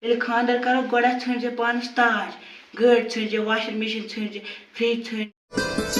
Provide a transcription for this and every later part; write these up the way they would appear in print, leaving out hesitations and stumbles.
ییٚلہِ خانٛدر کرو گۄڈٕ ژھٕنزِ پانس تاج گٲڑۍ ژھٕنزِ واشنگ مشیٖن ژھٕنزِ فرج ژھٕنزِ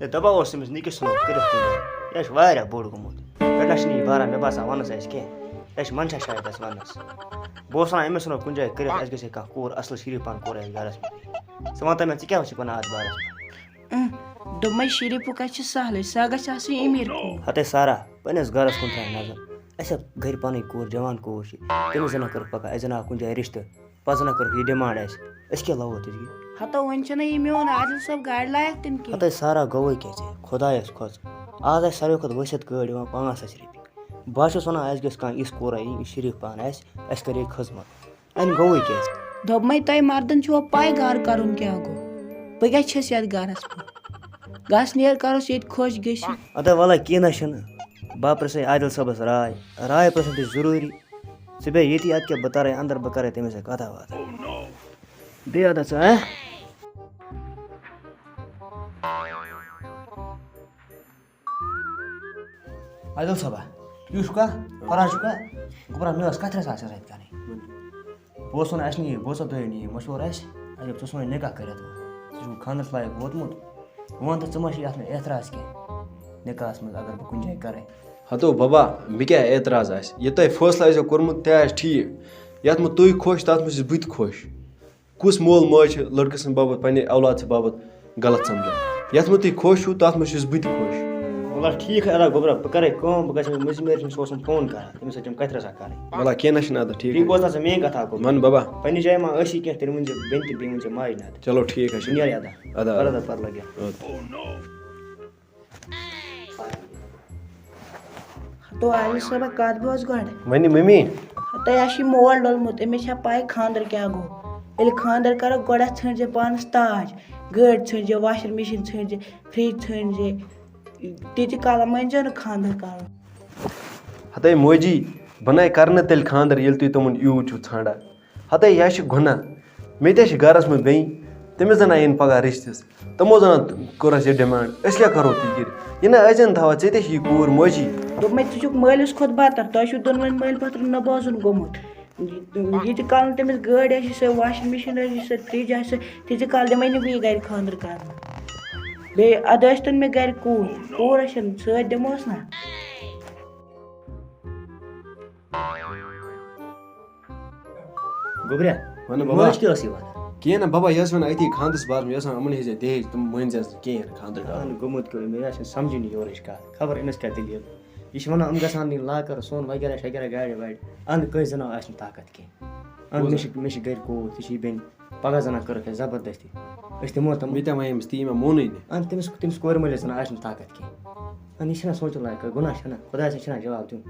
ne daba olsun nikis no kırık kuru. Yaş var ya boru kumut. Kardeş ni bara me basa vanas eski. Yaş mança şayet as vanas. Bosana emesno kunja kırık eski se ka kur asıl şiripan kore garas. Samanta me tikya hoşi bana ad baras. دوٚپمَے شریٖفُک چھِ سہلٕے سۄ گژھِ آسٕنۍ أمیٖر کوٗر Hate Sara, panes garas kun trai nazar. Esa gari pani kur jawan kur shi. Temi zana kır paka ezana kunja rişte. Pazana kır ye demand es. Eski lawo tizgi. ہتو وۄنۍ چھُنہ یہِ میون عادل صٲب گاڑِ لایق تِم کینٛہہ Hate Sara goy kese. Khodayas khoz. Az ay sarı kod văsat gări divan 500 rupi. Başı sona az ges kan is kora in şerif pan es kare khazmat. En goy kese. دوٚپمَے تۄہہِ مردن چھُوا پاے گرٕ کَرُن کیٛاہ گوٚو بہٕ کیٛاہ چھَس یَتھ گرس منٛز گژھ نیر کَروس ییٚتہِ خۄش گٔژھِتھ Ata valla kina şunu. Bapre se Adil sabas ray. Ray percent zaruri. Sibe yeti at ke bata rahe andar bakare teme se kata vata. De ada sa eh? Adil sabah. Yushka, Farashka. Gubra nuas katra sa sayt kani. Boson asni bosa doyni mashhur as. Ajab to sone nikah kare to. Ju khanas layak votmut. وان تو ژٕ اتھ اعتراض کینٛہہ نکاحس منٛز اگر بہٕ کُنہِ جایہِ کرے ہتو بابا مےٚ کیٛاہ اعتراض آسہِ یہِ تۄہہِ فٲصلہٕ آسیو کوٚرمُت تہِ آسہِ ٹھیٖک یتھ منٛز تُہۍ خۄش تتھ منٛز چھُس بہٕ تہِ خۄش کُس مول موج چھُ لڑکہٕ سٕنٛدِ باپتھ پننہِ اولاد سٕنٛدِ باپتھ غلط سمجھان یتھ منٛز تُہۍ خۄش چھُو تتھ منٛز چھُس بہٕ تہِ خۄش وَلہ ٹھیٖک ادا گوٚبرا بہٕ کرے کٲم بہٕ گژھٕ مٔنٛزۍ سُہ اوسُم فون کران تٔمِس سۭتۍ چھَم کتھِ رژھا کَرٕنۍ وَلہ کیٚنٛہہ نہ چھُنہٕ اَدٕ ٹھیٖک ٹھیٖک بوزنا ژٕ میٛٲنۍ کتھا گوٚو ون بابا پننہِ جایہِ ما ٲسی کینٛہہ تیٚلہِ ؤنۍ زِ بیٚنہِ تہِ بیٚیہِ ؤنۍ زِ ماجہِ نہ چلو ٹھیٖک حظ چھُ نیرِ ادا ادا پردا پر لگیا ہتو عادل صٲبا کتھ بوز گۄڈٕ ونہِ ممی تۄہہِ آسہِ یہِ مول ڈوٚلمُت أمِس چھا پاے خانٛدر کیٛاہ گوٚو ییٚلہِ خانٛدر کرو گۄڈٕ ژھٕنزِ پانس تاج گٲڑۍ ژھٕنزِ واشنگ مشیٖن ژھٕنزِ فرج ژھٕنزِ تیٖتہِ کالہٕ مٲنۍزیو نہٕ خانٛدر کرُن ہتے موجی بناے کرنہٕ تیٚلہِ خانٛدر ییٚلہِ تُہۍ تِمن یوٗت چھِو ژھانڈان ہتے یہِ چھُ گُناہ مےٚ تہِ چھِ گرس منٛز بیٚنہِ تٔمِس زن یِن پگاہ رِشتس تِمو زن کوٚر اَسہِ یہِ ڈِمانڈ أسۍ کیٛاہ کرو تیٚلہِ کٔرِتھ یہِ نہ أزٮ۪ن تھاوان ژےٚ تہِ چھِ یہِ کوٗر موجی دوٚپمَے ژٕ چھُکھ مٲلِس کھۄتہٕ بدتر تۄہہِ چھُو دۄنوٕنۍ مٲلۍ پتہٕ نہ بوزُن گوٚمُت ییٖتہِ کال نہٕ تٔمِس گٲڑۍ آسہِ سۄ واشنگ مشیٖن آسہِ سۄ فرج آسہِ تیٖتہِ کال دِمَے نہٕ بہٕ یہِ گرِ خانٛدر کرنہٕ بیٚیہِ اَدٕ ٲسۍتن مےٚ گرِ کوٗر کوٗر ٲسِن سۭتۍ دِمہوس نہ گوٚبرا ون بابا مٲج تہِ ٲس یِوان کینٛہہ نہ بابا یہِ ٲس ونان أتی خانٛدرس بارس منٛز یہِ ٲس ونان یِمن ہیٚزِ دہیج تِم مٲنزٮ۪س نہٕ کِہیٖنۍ نہٕ خانٛدر کرُن گوٚمُت کیٚو مےٚ آسہِ سمجھٲنی یورٕچ کتھ خبر أمِس کیٛاہ دٔلیٖل یہِ چھِ ونان یِم گژھان نہٕ لاکر سۄن وغیرہ شغیرہ گاڑِ واڑِ اَنٛد کٲنٛسہِ زنان آسہِ نہٕ طاقت کینٛہہ اَنٛد مےٚ چھِ گرِ کوٗر تہِ چھِ یہِ بیٚنہِ پگاہ زنان کٔرٕکھ اَسہِ زبردستی أسۍ دِمو تِم مےٚ تہِ وَنے أمِس تی مےٚ مونٕے نہٕ اَنٛد تٔمِس کورِ مٲلِس زنان آسہِ نہٕ طاقت کینٛہہ اَنٛد یہِ چھِنہ سونٛچُن لایق گُناہ چھِنہ خۄداے صٲب چھِنہ جواب دیُن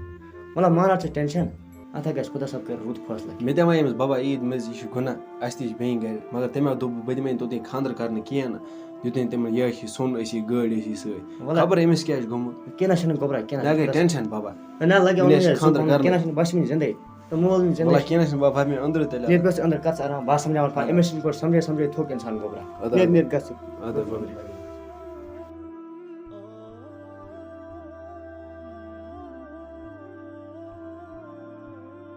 مطلب مانان ژٕ ٹٮ۪نشن اَتھ گژھِ خۄدا صٲب کَرِ رُت فٲصلہٕ مےٚ تہِ وَنے أمِس بابا عیٖد منٛز یہِ چھُ گُناہ اَسہِ تہِ چھِ بیٚنہِ گرِ مگر تٔمۍ دوٚپ بہٕ دِمے نہٕ توٚتانۍ خانٛدر کرنہٕ کینٛہہ نہٕ یوٚتانۍ تِمن یہِ آسہِ سۄن ٲسی گٲڑۍ ٲسی سۭتۍ خبر أمِس کیٛاہ چھُ گوٚمُت کیٚنٛہہ چھُنہٕ گوٚبرا کیٚنٛہہ مےٚ گٔے ٹٮ۪نشن بابا نہ لگیو مےٚ چھُ خانٛدر کیٚنٛہہ کرُن چھُنہٕ بہٕ چھُس زِندے تہٕ مول نہٕ وَلہ زِندے کیٚنٛہہ چھُنہٕ بابا مےٚ أنٛدرٕ تیٚلہِ نیرِ گژھِ أنٛدر کَژ آرام بہٕ سمجھاوان أمِس چھِنہٕ گۄڈٕ سمجھے گوٚبرا اَدٕ نیرِ گژھِ اَدٕ